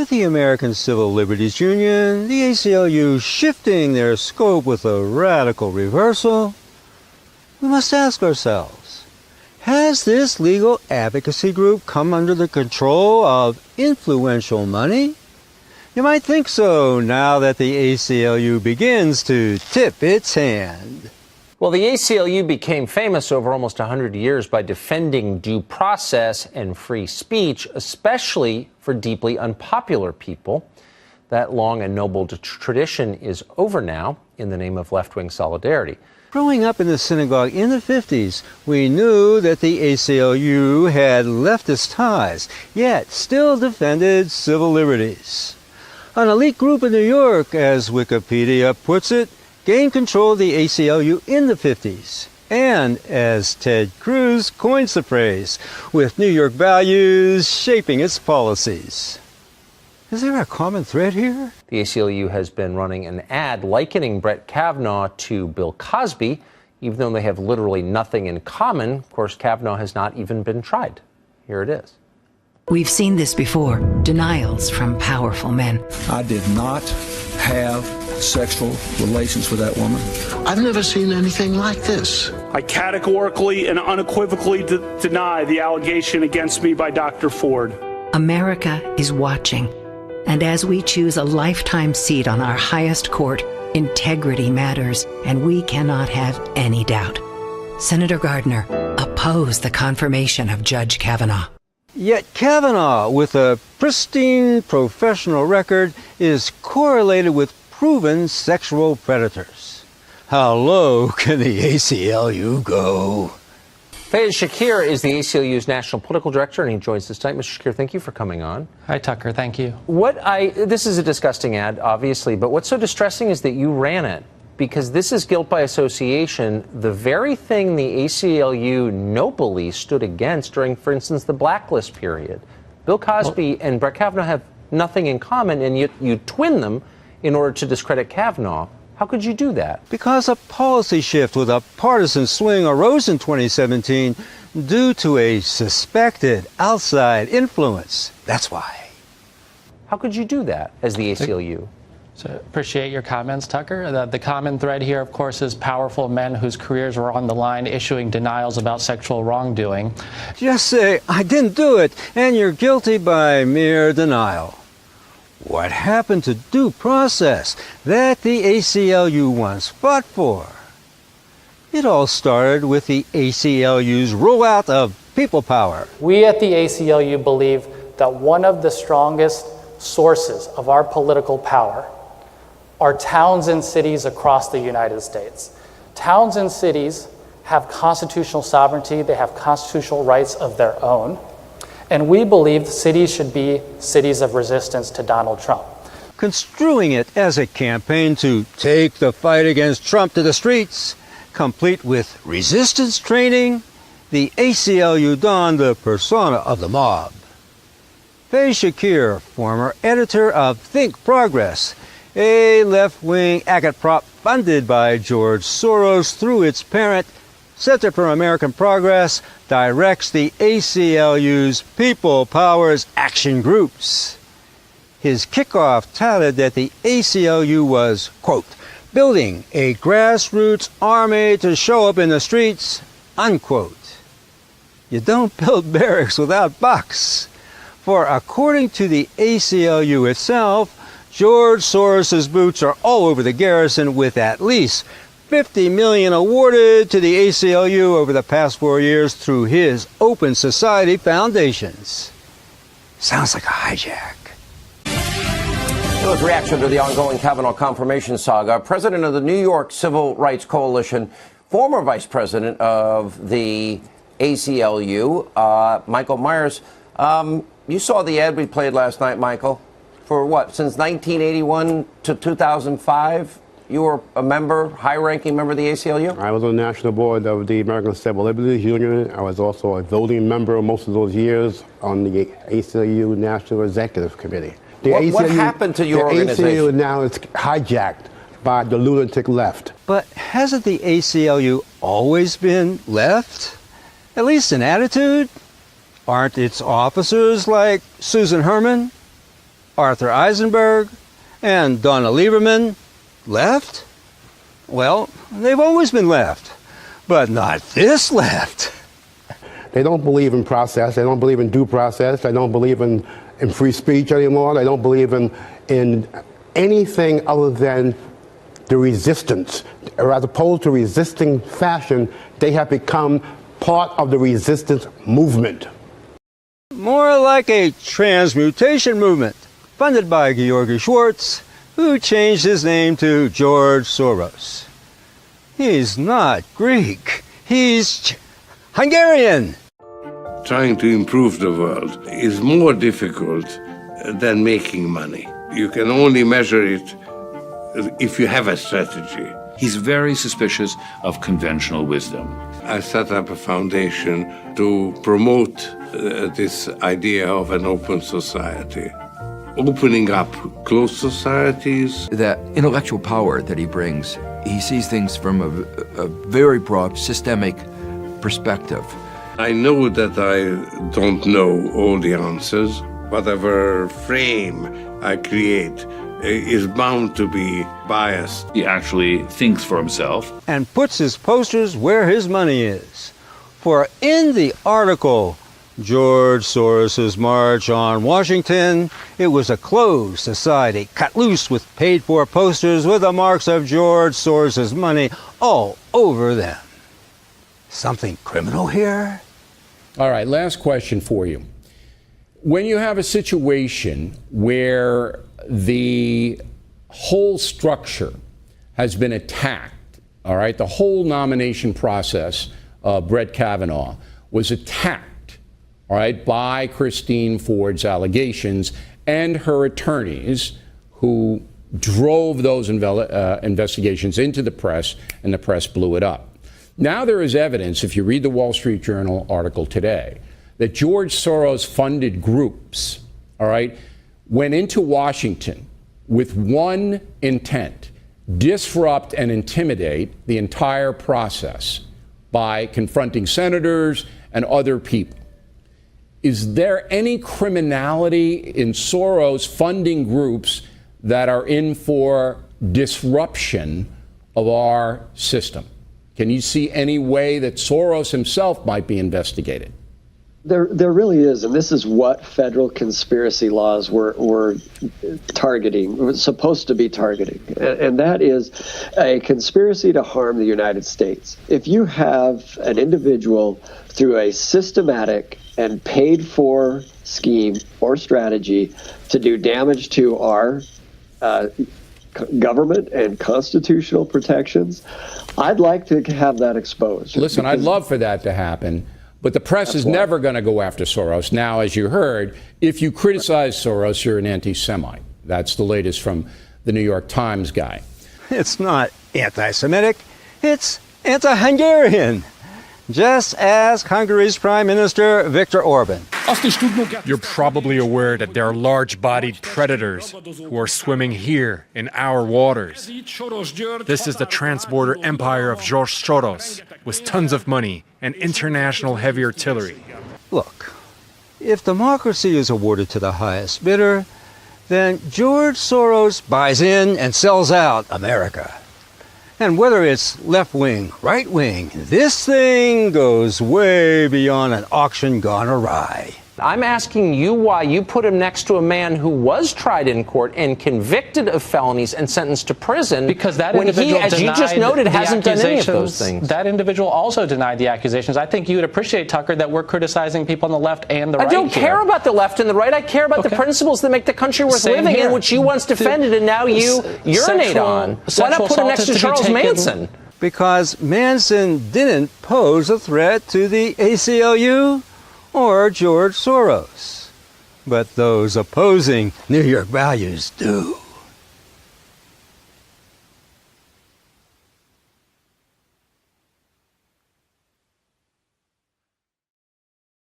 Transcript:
With the American Civil Liberties Union, the ACLU shifting their scope with a radical reversal, we must ask ourselves, has this legal advocacy group come under the control of influential money? You might think so now that the ACLU begins to tip its hand. Well, the ACLU became famous over almost 100 years by defending due process and free speech, especially for deeply unpopular people. That long and noble tradition is over now in the name of left-wing solidarity. Growing up in the synagogue in the 50s, we knew that the ACLU had leftist ties, yet still defended civil liberties. An elite group in New York, as Wikipedia puts it, gained control of the ACLU in the 50s. And, as Ted Cruz coins the phrase, with New York values shaping its policies. Is there a common thread here? The ACLU has been running an ad likening Brett Kavanaugh to Bill Cosby, even though they have literally nothing in common. Of course, Kavanaugh has not even been tried. Here it is. We've seen this before, denials from powerful men. I did not have sexual relations with that woman. I've never seen anything like this. I categorically and unequivocally deny the allegation against me by Dr. Ford. America is watching. And as we choose a lifetime seat on our highest court, integrity matters, and we cannot have any doubt. Senator Gardner opposed the confirmation of Judge Kavanaugh. Yet Kavanaugh, with a pristine professional record, is correlated with proven sexual predators. How low can the ACLU go? Faiz Shakir is the ACLU's national political director, and he joins us tonight. Mr. Shakir, thank you for coming on. Hi, Tucker. Thank you. This is a disgusting ad, obviously, but what's so distressing is that you ran it, because this is guilt by association, the very thing the ACLU nobly stood against during, for instance, the blacklist period. Bill Cosby and Brett Kavanaugh have nothing in common, and yet you twin them in order to discredit Kavanaugh. How could you do that? Because a policy shift with a partisan swing arose in 2017 due to a suspected outside influence. That's why. How could you do that as the ACLU? So appreciate your comments, Tucker. The common thread here, of course, is powerful men whose careers were on the line issuing denials about sexual wrongdoing. Just say, I didn't do it, and you're guilty by mere denial. What happened to due process that the ACLU once fought for? It all started with the ACLU's rollout of people power. We at the ACLU believe that one of the strongest sources of our political power are towns and cities across the United States. Towns and cities have constitutional sovereignty, they have constitutional rights of their own, and we believe cities should be cities of resistance to Donald Trump. Construing it as a campaign to take the fight against Trump to the streets, complete with resistance training, the ACLU donned the persona of the mob. Faiz Shakir, former editor of Think Progress, a left-wing agitprop funded by George Soros through its parent, Center for American Progress, directs the ACLU's People Powers Action Groups. His kickoff touted that the ACLU was, quote, building a grassroots army to show up in the streets, unquote. You don't build barracks without bucks. For according to the ACLU itself, George Soros's boots are all over the garrison, with at least $50 million awarded to the ACLU over the past 4 years through his Open Society foundations. Sounds like a hijack. His reaction to the ongoing Kavanaugh confirmation saga. President of the New York Civil Rights Coalition, former vice president of the ACLU, Michael Myers. You saw the ad we played last night, Michael. For what, since 1981 to 2005? You were a member, high-ranking member of the ACLU? I was on the national board of the American Civil Liberties Union. I was also a voting member most of those years on the ACLU National Executive Committee. What happened to your organization? The ACLU now is hijacked by the lunatic left. But hasn't the ACLU always been left? At least in attitude? Aren't its officers like Susan Herman? Arthur Eisenberg and Donna Lieberman left? Well, they've always been left, but not this left. They don't believe in process. They don't believe in due process. They don't believe in free speech anymore. They don't believe in anything other than the resistance. Or as opposed to resisting fashion, they have become part of the resistance movement. More like a transmutation movement funded by Georgi Schwartz, who changed his name to George Soros. He's not Greek. He's Hungarian. Trying to improve the world is more difficult than making money. You can only measure it if you have a strategy. He's very suspicious of conventional wisdom. I set up a foundation to promote this idea of an open society. Opening up closed societies. That intellectual power that he brings, he sees things from a very broad, systemic perspective. I know that I don't know all the answers. Whatever frame I create is bound to be biased. He actually thinks for himself. And puts his posters where his money is. For in the article, George Soros's March on Washington, it was a closed society cut loose with paid-for posters with the marks of George Soros's money all over them. Something criminal here? All right, last question for you. When you have a situation where the whole structure has been attacked, all right, the whole nomination process of Brett Kavanaugh was attacked, all right, by Christine Ford's allegations and her attorneys who drove those investigations into the press, and the press blew it up. Now there is evidence, if you read the Wall Street Journal article today, that George Soros funded groups, all right, went into Washington with one intent: disrupt and intimidate the entire process by confronting senators and other people. Is there any criminality in Soros funding groups that are in for disruption of our system? Can you see any way that Soros himself might be investigated? There really is, and this is what federal conspiracy laws were targeting, were supposed to be targeting, and that is a conspiracy to harm the United States. If you have an individual through a systematic and paid-for scheme or strategy to do damage to our government and constitutional protections, I'd like to have that exposed. Listen, I'd love for that to happen. But the press is never going to go after Soros. Now, as you heard, if you criticize Soros, you're an anti-Semite. That's the latest from the New York Times guy. It's not anti-Semitic, it's anti-Hungarian. Just as Hungary's Prime Minister Viktor Orban. You're probably aware that there are large-bodied predators who are swimming here in our waters. This is the transborder empire of George Soros, with tons of money and international heavy artillery. Look, if democracy is awarded to the highest bidder, then George Soros buys in and sells out America. And whether it's left-wing, right-wing, this thing goes way beyond an auction gone awry. I'm asking you why you put him next to a man who was tried in court and convicted of felonies and sentenced to prison. Because that when individual, he, as you just noted, hasn't done any of those things. That individual also denied the accusations. I think you would appreciate, Tucker, that we're criticizing people on the left and the right. I don't care about the left and the right. I care about the principles that make the country worth living in, which you once defended and now you urinate on. Why not put him next to Charles Manson? Because Manson didn't pose a threat to the ACLU or George Soros. But those opposing New York values do.